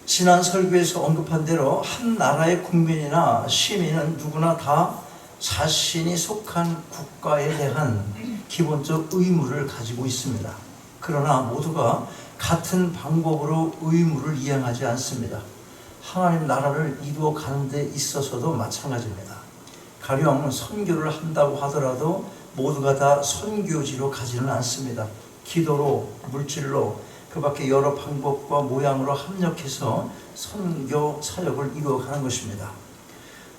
지난 설교에서 언급한 대로 한 나라의 국민이나 시민은 누구나 다 자신이 속한 국가에 대한 기본적 의무를 가지고 있습니다. 그러나 모두가 같은 방법으로 의무를 이행하지 않습니다. 하나님 나라를 이루어 가는 데 있어서도 마찬가지입니다. 가령 선교를 한다고 하더라도 모두가 다 선교지로 가지는 않습니다. 기도로, 물질로, 그 밖에 여러 방법과 모양으로 합력해서 선교 사역을 이루어가는 것입니다.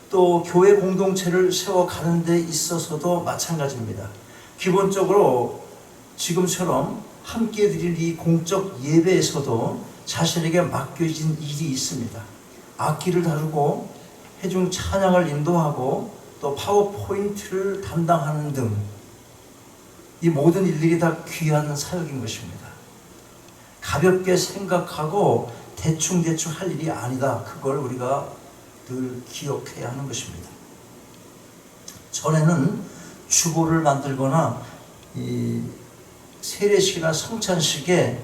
또 교회 공동체를 세워가는 데 있어서도 마찬가지입니다. 기본적으로 지금처럼 함께 드릴 이 공적 예배에서도 자신에게 맡겨진 일이 있습니다. 악기를 다루고 회중 찬양을 인도하고 또 파워포인트를 담당하는 등 이 모든 일들이 다 귀한 사역인 것입니다. 가볍게 생각하고 대충 할 일이 아니다. 그걸 우리가 늘 기억해야 하는 것입니다. 전에는 주보를 만들거나 이 세례식이나 성찬식에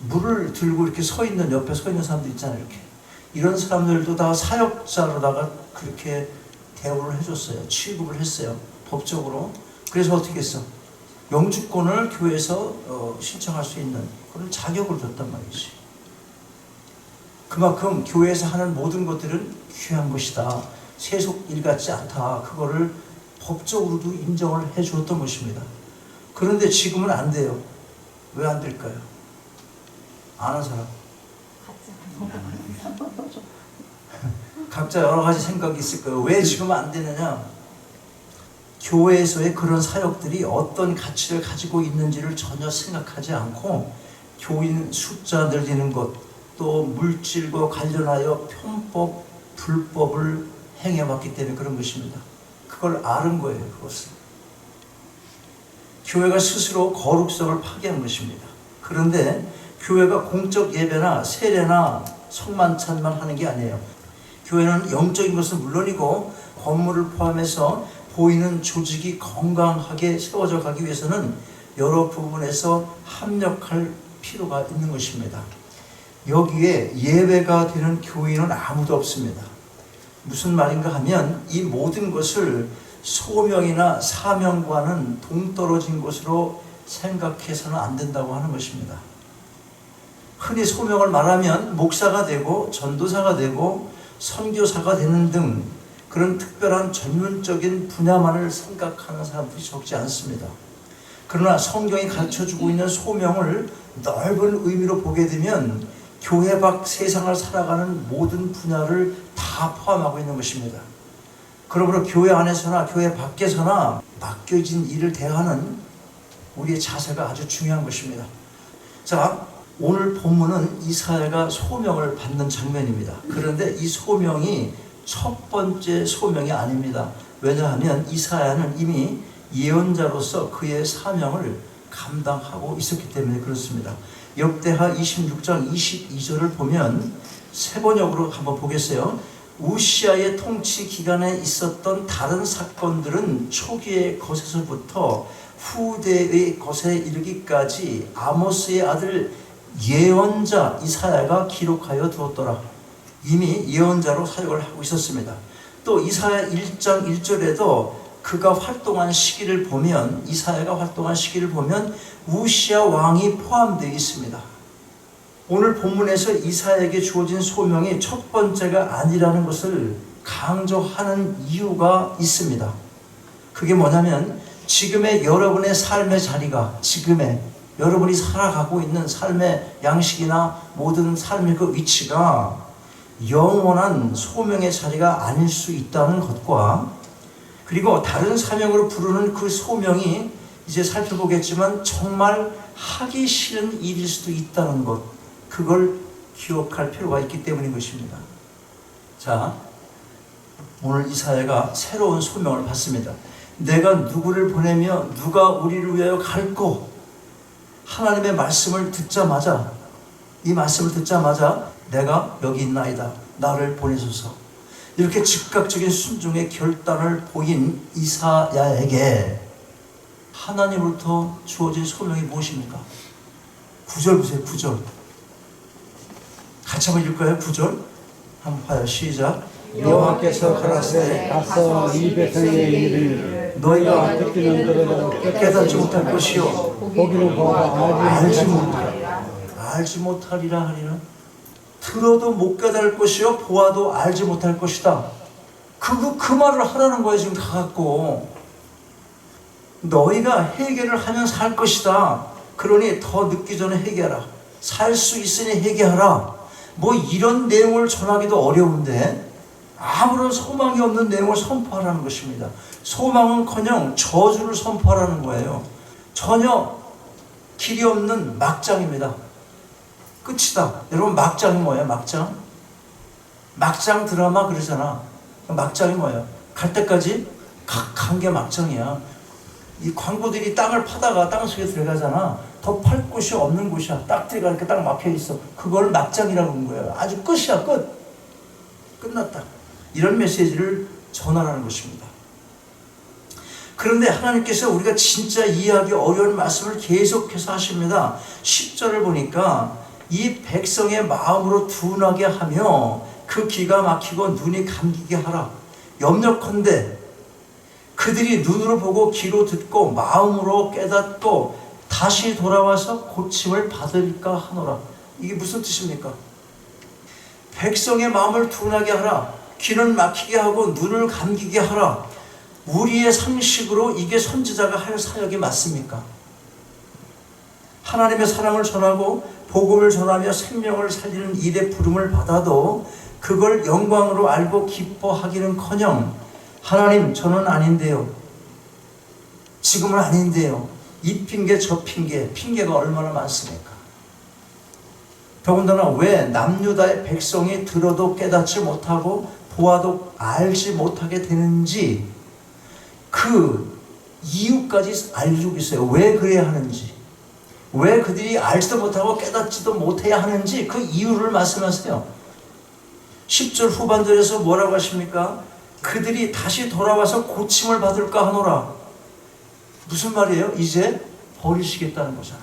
물을 들고 이렇게 옆에 서 있는 사람들 있잖아요. 이렇게. 이런 사람들도 다 사역자로다가 그렇게 대우를 해줬어요. 취급을 했어요. 법적으로. 그래서 어떻게 했어? 영주권을 교회에서 신청할 수 있는 그런 자격을 줬단 말이지. 그만큼 교회에서 하는 모든 것들은 귀한 것이다. 세속 일 같지 않다. 그거를 법적으로도 인정을 해주었던 것입니다. 그런데 지금은 안 돼요. 왜 안 될까요? 아는 사람? 각자 여러 가지 생각이 있을 거예요. 왜 지금 안 되느냐? 교회에서의 그런 사역들이 어떤 가치를 가지고 있는지를 전혀 생각하지 않고 교인 숫자 늘리는 것, 또 물질과 관련하여 편법, 불법을 행해왔기 때문에 그런 것입니다. 그걸 아는 거예요. 그것을. 교회가 스스로 거룩성을 파괴한 것입니다. 그런데 교회가 공적 예배나 세례나 성만찬만 하는 게 아니에요. 교회는 영적인 것은 물론이고 건물을 포함해서 보이는 조직이 건강하게 세워져 가기 위해서는 여러 부분에서 합력할 필요가 있는 것입니다. 여기에 예배가 되는 교인은 아무도 없습니다. 무슨 말인가 하면 이 모든 것을 소명이나 사명과는 동떨어진 것으로 생각해서는 안 된다고 하는 것입니다. 흔히 소명을 말하면 목사가 되고 전도사가 되고 선교사가 되는 등 그런 특별한 전문적인 분야만을 생각하는 사람들이 적지 않습니다. 그러나 성경이 가르쳐주고 있는 소명을 넓은 의미로 보게 되면 교회 밖 세상을 살아가는 모든 분야를 다 포함하고 있는 것입니다. 그러므로 교회 안에서나 교회 밖에서나 맡겨진 일을 대하는 우리의 자세가 아주 중요한 것입니다. 자, 오늘 본문은 이사야가 소명을 받는 장면입니다. 그런데 이 소명이 첫 번째 소명이 아닙니다. 왜냐하면 이사야는 이미 예언자로서 그의 사명을 감당하고 있었기 때문에 그렇습니다. 역대하 26장 22절을 보면 세 번역으로 한번 보겠어요. 우시아의 통치 기간에 있었던 다른 사건들은 초기의 것에서부터 후대의 것에 이르기까지 아모스의 아들 예언자 이사야가 기록하여 두었더라. 이미 예언자로 사역을 하고 있었습니다. 또 이사야 1장 1절에도 그가 활동한 시기를 보면 이사야가 활동한 시기를 보면 우시아 왕이 포함되어 있습니다. 오늘 본문에서 이사야에게 주어진 소명이 첫 번째가 아니라는 것을 강조하는 이유가 있습니다. 그게 뭐냐면 지금의 여러분의 삶의 자리가 지금의 여러분이 살아가고 있는 삶의 양식이나 모든 삶의 그 위치가 영원한 소명의 자리가 아닐 수 있다는 것과 그리고 다른 사명으로 부르는 그 소명이 이제 살펴보겠지만 정말 하기 싫은 일일 수도 있다는 것, 그걸 기억할 필요가 있기 때문인 것입니다. 자, 오늘 이사야가 새로운 소명을 받습니다. 내가 누구를 보내며 누가 우리를 위하여 갈고 하나님의 말씀을 듣자마자 이 말씀을 듣자마자 내가 여기 있나이다. 나를 보내소서. 이렇게 즉각적인 순종의 결단을 보인 이사야에게 하나님으로부터 주어진 소명이 무엇입니까? 9절 보세요. 9절. 같이 한번 읽을까요? 9절 한번 봐요. 시작. 여호와께서 가라사대 가서 이 백성의 일을 너희가 듣기는 들어도 깨닫지 못할 것이요 보기는 보아 알지 못하리라 하리라. 들어도 못 깨달을 것이요 보아도 알지 못할 것이다. 그 말을 하라는 거예요. 지금 다 갖고 너희가 회개를 하면 살 것이다. 그러니 더 늦기 전에 회개하라. 살 수 있으니 회개하라. 뭐 이런 내용을 전하기도 어려운데 아무런 소망이 없는 내용을 선포하라는 것입니다. 소망은커녕 저주를 선포하라는 거예요. 전혀 길이 없는 막장입니다. 끝이다. 여러분 막장이 뭐예요? 막장 드라마 그러잖아. 막장이 뭐예요? 갈 때까지 간 게 막장이야. 이 광고들이 땅을 파다가 땅 속에 들어가잖아. 더 팔 곳이 없는 곳이야. 딱 들어가 이렇게 딱 막혀 있어. 그걸 막장이라고 하는 거예요. 아주 끝이야. 끝났다. 이런 메시지를 전하라는 것입니다. 그런데 하나님께서 우리가 진짜 이해하기 어려운 말씀을 계속해서 하십니다. 10절을 보니까 이 백성의 마음으로 둔하게 하며 그 귀가 막히고 눈이 감기게 하라. 염려컨대 그들이 눈으로 보고 귀로 듣고 마음으로 깨닫고 다시 돌아와서 고침을 받을까 하노라. 이게 무슨 뜻입니까? 백성의 마음을 둔하게 하라. 귀는 막히게 하고 눈을 감기게 하라. 우리의 상식으로 이게 선지자가 할 사역이 맞습니까? 하나님의 사랑을 전하고 복음을 전하며 생명을 살리는 일의 부름을 받아도 그걸 영광으로 알고 기뻐하기는커녕 하나님 저는 아닌데요. 지금은 아닌데요. 이 핑계 저 핑계가 얼마나 많습니까? 더군다나 왜 남유다의 백성이 들어도 깨닫지 못하고 보아도 알지 못하게 되는지 그 이유까지 알려주고 있어요. 왜 그래야 하는지, 왜 그들이 알지도 못하고 깨닫지도 못해야 하는지 그 이유를 말씀하세요. 10절 후반절에서 뭐라고 하십니까? 그들이 다시 돌아와서 고침을 받을까 하노라. 무슨 말이에요? 이제 버리시겠다는 거잖아.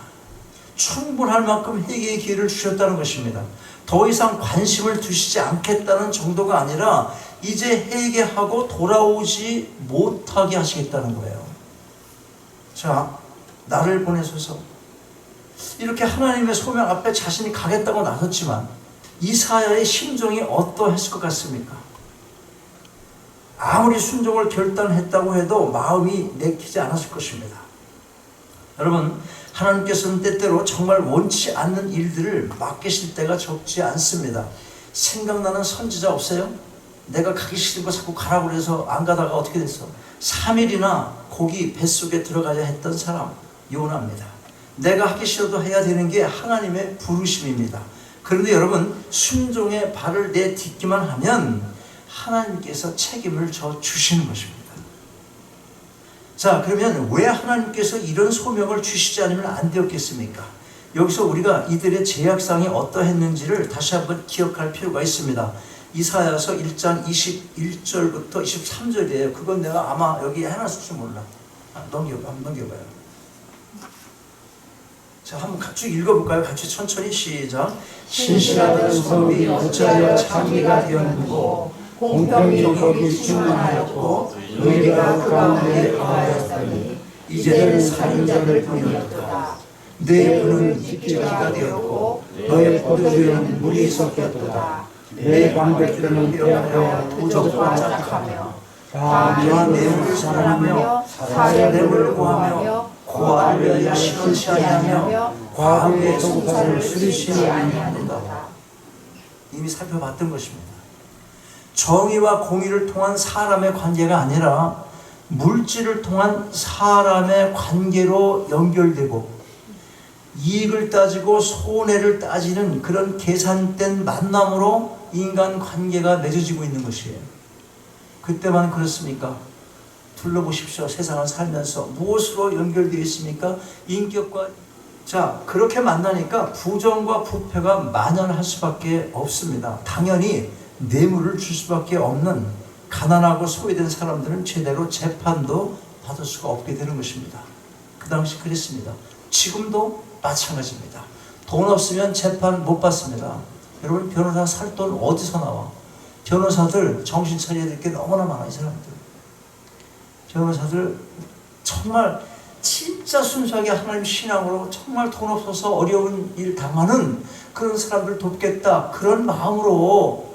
충분할 만큼 회개의 기회를 주셨다는 것입니다. 더 이상 관심을 두시지 않겠다는 정도가 아니라 이제 회개하고 돌아오지 못하게 하시겠다는 거예요. 자, 나를 보내소서. 이렇게 하나님의 소명 앞에 자신이 가겠다고 나섰지만 이사야의 심정이 어떠했을 것 같습니까? 아무리 순종을 결단했다고 해도 마음이 내키지 않았을 것입니다. 여러분, 하나님께서는 때때로 정말 원치 않는 일들을 맡기실 때가 적지 않습니다. 생각나는 선지자 없어요? 내가 가기 싫은 거 자꾸 가라고 그래서 안 가다가 어떻게 됐어? 3일이나 고기 뱃속에 들어가야 했던 사람 요나입니다. 내가 하기 싫어도 해야 되는 게 하나님의 부르심입니다. 그런데 여러분, 순종의 발을 내딛기만 하면 하나님께서 책임을 져 주시는 것입니다. 자, 그러면 왜 하나님께서 이런 소명을 주시지 않으면 안 되었겠습니까? 여기서 우리가 이들의 제약상이 어떠했는지를 다시 한번 기억할 필요가 있습니다. 이사야서 1장 21절부터 23절이에요. 그건 내가 아마 여기 해놨을지 몰라. 한번 넘겨봐요. 자, 한번 같이 읽어볼까요? 같이 천천히 시작. 신실하던 성읍이 어찌하여 창기가 되었는고 공평히 거기 충만하였고 의리가 그 가운데 거하였더니 이제는 살인자들 뿐이었다. 내 분은 입지가 되었고 너의 포도주에는 물이 섞였도다. 내 광백들은 폐하여 도적과 짝하며 다 내물을 사랑하며 사내물을 구하며 고아를 위하여 시원치 아니하며 과거의 송사를 수리치 아니하는도다. 이미 살펴봤던 것입니다. 정의와 공의를 통한 사람의 관계가 아니라 물질을 통한 사람의 관계로 연결되고 이익을 따지고 손해를 따지는 그런 계산된 만남으로 인간 관계가 맺어지고 있는 것이에요. 그때만 그렇습니까? 둘러보십시오. 세상을 살면서 무엇으로 연결되어 있습니까? 인격과. 자, 그렇게 만나니까 부정과 부패가 만연할 수밖에 없습니다. 당연히 뇌물을 줄 수밖에 없는 가난하고 소외된 사람들은 제대로 재판도 받을 수가 없게 되는 것입니다. 그 당시 그랬습니다. 지금도 마찬가지입니다. 돈 없으면 재판 못 받습니다. 여러분, 변호사 살 돈 어디서 나와? 변호사들 정신 차려야 될 게 너무나 많아. 이 사람들 변호사들 정말 진짜 순수하게 하나님 신앙으로 정말 돈 없어서 어려운 일 당하는 그런 사람들 돕겠다, 그런 마음으로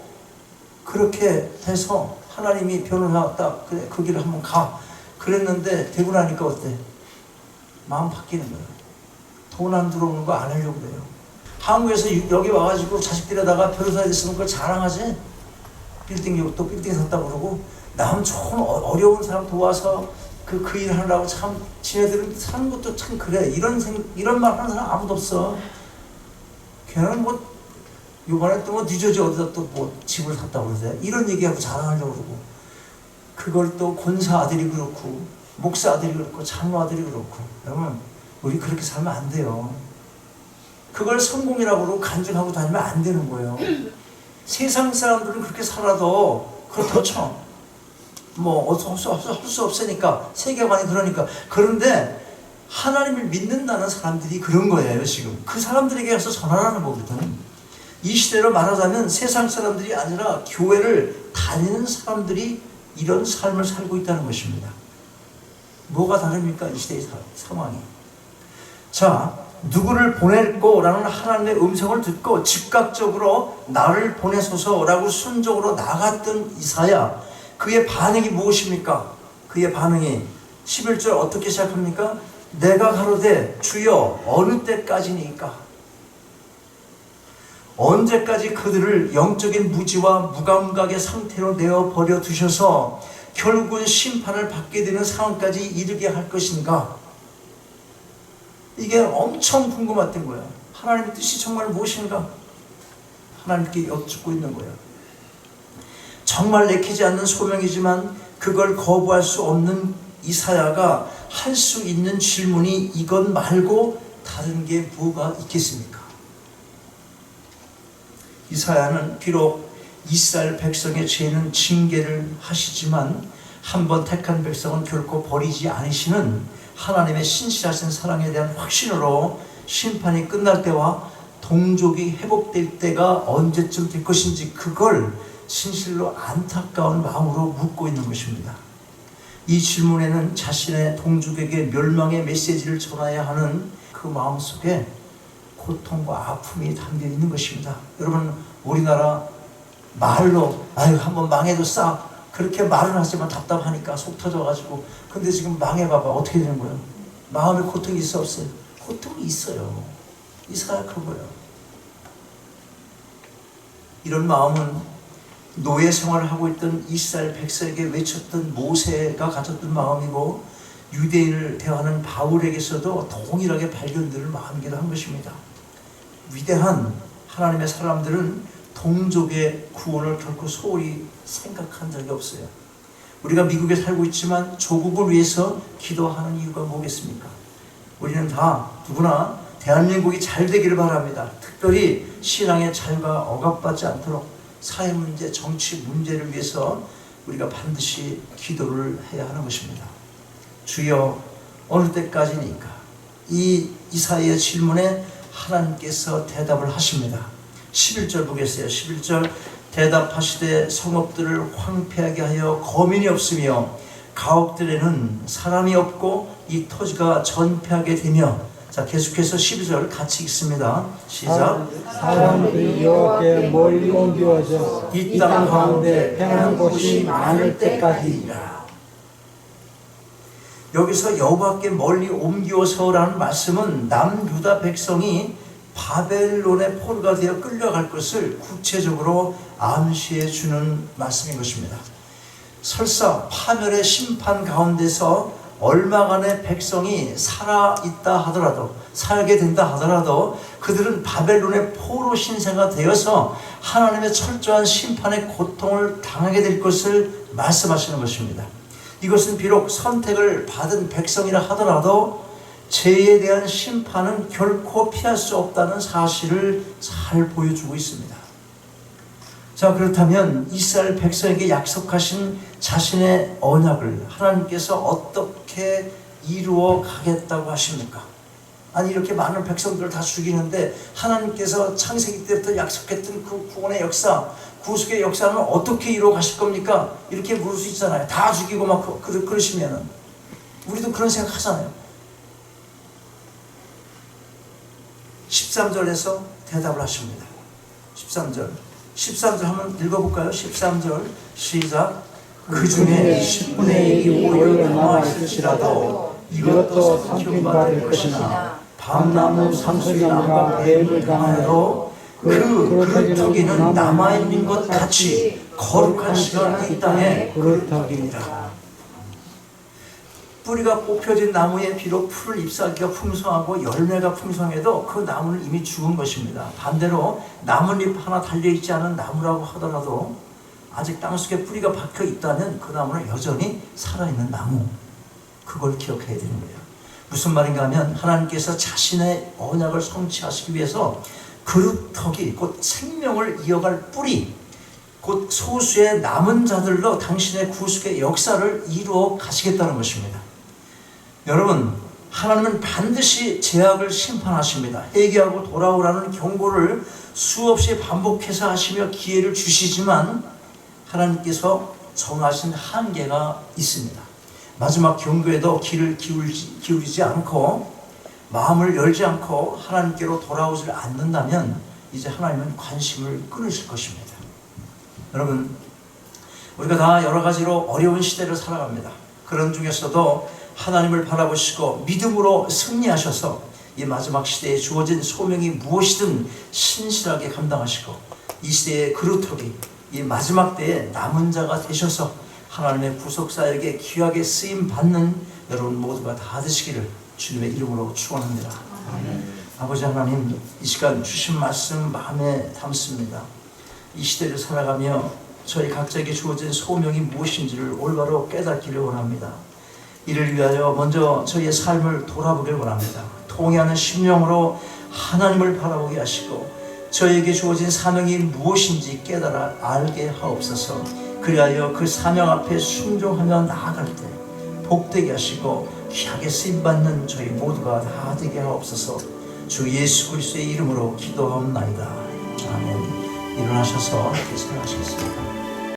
그렇게 해서 하나님이 변호사 딱 그래 그 길을 한번 가 그랬는데 되고 나니까 어때? 마음 바뀌는 거예요. 돈 안 들어오는 거 안 하려고 그래요. 한국에서 여기 와가지고 자식들에다가 변호사 됐으면 그걸 자랑하지. 빌딩 또 빌딩 샀다고 그러고 남 좋은 어려운 사람 도와서 그 일 하려고 참 지네들은 사는 것도 참 그래. 이런 말 하는 사람 아무도 없어. 걔는 뭐 요번에 또 뭐 뉴저지 어디다 또 뭐 집을 샀다고 그러세요. 이런 얘기하고 자랑하려고 그러고 그걸 또 권사 아들이 그렇고 목사 아들이 그렇고 장로 아들이 그렇고. 여러분, 우리 그렇게 살면 안 돼요. 그걸 성공이라고 그러고 간증하고 다니면 안 되는 거예요. 세상 사람들은 그렇게 살아도 그렇다고 쳐. 뭐 할 수 없으니까 세계관이 그러니까. 그런데 하나님을 믿는다는 사람들이 그런 거예요. 지금 그 사람들에게 가서 전하라는 거거든. 이 시대로 말하자면 세상 사람들이 아니라 교회를 다니는 사람들이 이런 삶을 살고 있다는 것입니다. 뭐가 다릅니까? 이 시대의 상황이. 자, 누구를 보낼꼬라는 하나님의 음성을 듣고 즉각적으로 나를 보내소서라고 순종으로 나갔던 이사야, 그의 반응이 무엇입니까? 그의 반응이 11절 어떻게 시작합니까? 내가 가로되 주여 어느 때까지니까? 언제까지 그들을 영적인 무지와 무감각의 상태로 내어버려 두셔서 결국은 심판을 받게 되는 상황까지 이르게 할 것인가? 이게 엄청 궁금했던 거예요. 하나님의 뜻이 정말 무엇인가? 하나님께 여쭙고 있는 거예요. 정말 내키지 않는 소명이지만 그걸 거부할 수 없는 이사야가 할 수 있는 질문이 이것 말고 다른 게 뭐가 있겠습니까? 이사야는 비록 이스라엘 백성의 죄는 징계를 하시지만 한번 택한 백성은 결코 버리지 않으시는 하나님의 신실하신 사랑에 대한 확신으로 심판이 끝날 때와 동족이 회복될 때가 언제쯤 될 것인지 그걸 진실로 안타까운 마음으로 묻고 있는 것입니다. 이 질문에는 자신의 동족에게 멸망의 메시지를 전해야 하는 그 마음속에 고통과 아픔이 담겨 있는 것입니다. 여러분, 우리나라 말로 아유 한번 망해도 싸 그렇게 말은 하지만 답답하니까 속 터져가지고. 근데 지금 망해봐봐 어떻게 되는 거예요? 마음에 고통이 있어 없어요? 고통이 있어요. 이사야 그거예요. 이런 마음은 노예 생활을 하고 있던 이스라엘 백성에게 외쳤던 모세가 가졌던 마음이고 유대인을 대하는 바울에게서도 동일하게 발견될 마음이기도 한 것입니다. 위대한 하나님의 사람들은 동족의 구원을 결코 소홀히 생각한 적이 없어요. 우리가 미국에 살고 있지만 조국을 위해서 기도하는 이유가 뭐겠습니까? 우리는 다 누구나 대한민국이 잘 되기를 바랍니다. 특별히 신앙의 자유가 억압받지 않도록 사회 문제, 정치 문제를 위해서 우리가 반드시 기도를 해야 하는 것입니다. 주여 어느 때까지니까? 이 이사야의 질문에 하나님께서 대답을 하십니다. 11절 보겠어요. 11절 대답하시되 성읍들을 황폐하게 하여 거민이 없으며 가옥들에는 사람이 없고 이 토지가 전폐하게 되며. 자, 계속해서 12절 같이 읽습니다. 시작. 사람들이 여호와께 멀리 옮겨져 이 땅 가운데 평안한 곳이 많을 때까지니라. 여기서 여호와께 멀리 옮겨서라는 말씀은 남유다 백성이 바벨론의 포로가 되어 끌려갈 것을 구체적으로 암시해 주는 말씀인 것입니다. 설사 파멸의 심판 가운데서 얼마간의 백성이 살아있다 하더라도, 살게 된다 하더라도 그들은 바벨론의 포로 신세가 되어서 하나님의 철저한 심판의 고통을 당하게 될 것을 말씀하시는 것입니다. 이것은 비록 선택을 받은 백성이라 하더라도 죄에 대한 심판은 결코 피할 수 없다는 사실을 잘 보여주고 있습니다. 자, 그렇다면 이스라엘 백성에게 약속하신 자신의 언약을 하나님께서 어떻게 이루어 가겠다고 하십니까? 아니 이렇게 많은 백성들을 다 죽이는데 하나님께서 창세기 때부터 약속했던 그 구원의 역사, 구속의 역사는 어떻게 이루어 가실 겁니까? 이렇게 물을 수 있잖아요. 다 죽이고 막 그러시면은 우리도 그런 생각 하잖아요. 13절에서 대답을 하십니다. 13절 한번 읽어볼까요? 13절 시작. 그 중에 10분의 1이 오히려 남아있을지라도 이것도 삼킨받을 것이나 밤나무 상수리나무가 뱀을 당하여도 그 토기는 남아있는 것 같이 거룩한 시간 이 땅에 그렇다기니라. 뿌리가 뽑혀진 나무에 비록 풀 잎사귀가 풍성하고 열매가 풍성해도 그 나무는 이미 죽은 것입니다. 반대로 나뭇잎 하나 달려있지 않은 나무라고 하더라도 아직 땅속에 뿌리가 박혀 있다면 그 나무는 여전히 살아있는 나무. 그걸 기억해야 되는 거예요. 무슨 말인가 하면 하나님께서 자신의 언약을 성취하시기 위해서 그루터기, 곧 생명을 이어갈 뿌리, 곧 소수의 남은 자들로 당신의 구속의 역사를 이루어 가시겠다는 것입니다. 여러분, 하나님은 반드시 죄악을 심판하십니다. 회개하고 돌아오라는 경고를 수없이 반복해서 하시며 기회를 주시지만 하나님께서 정하신 한계가 있습니다. 마지막 경고에도 귀를 기울이지 않고 마음을 열지 않고 하나님께로 돌아오지 않는다면 이제 하나님은 관심을 끊으실 것입니다. 여러분, 우리가 다 여러 가지로 어려운 시대를 살아갑니다. 그런 중에서도 하나님을 바라보시고 믿음으로 승리하셔서 이 마지막 시대에 주어진 소명이 무엇이든 신실하게 감당하시고 이 시대의 그루터기, 이 마지막 때에 남은 자가 되셔서 하나님의 구속사역에 귀하게 쓰임받는 여러분 모두가 다 되시기를 주님의 이름으로 축원합니다. 아버지 하나님, 이 시간 주신 말씀 마음에 담습니다. 이 시대를 살아가며 저희 각자에게 주어진 소명이 무엇인지를 올바로 깨닫기를 원합니다. 이를 위하여 먼저 저희의 삶을 돌아보길 원합니다. 통회하는 심령으로 하나님을 바라보게 하시고 저에게 주어진 사명이 무엇인지 깨달아 알게 하옵소서. 그리하여 그 사명 앞에 순종하며 나아갈 때 복되게 하시고 귀하게 쓰임받는 저희 모두가 다 되게 하옵소서. 주 예수 그리스도의 이름으로 기도하옵나이다. 아멘. 일어나셔서 이렇게 생각하시겠습니다.